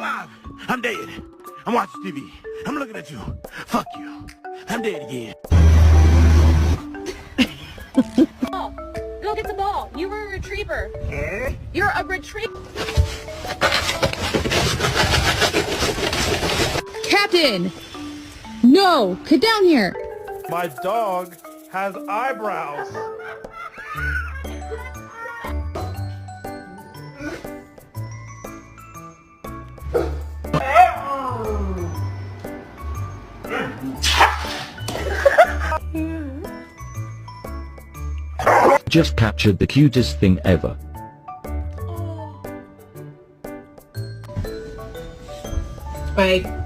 alive. I'm dead. I'm watching TV. I'm looking at you. Fuck you. I'm dead again. Ball. Go get the ball. You were a retriever. You're a retriever. Captain! No! Get down here! My dog has eyebrows. Just captured the cutest thing ever. Bye.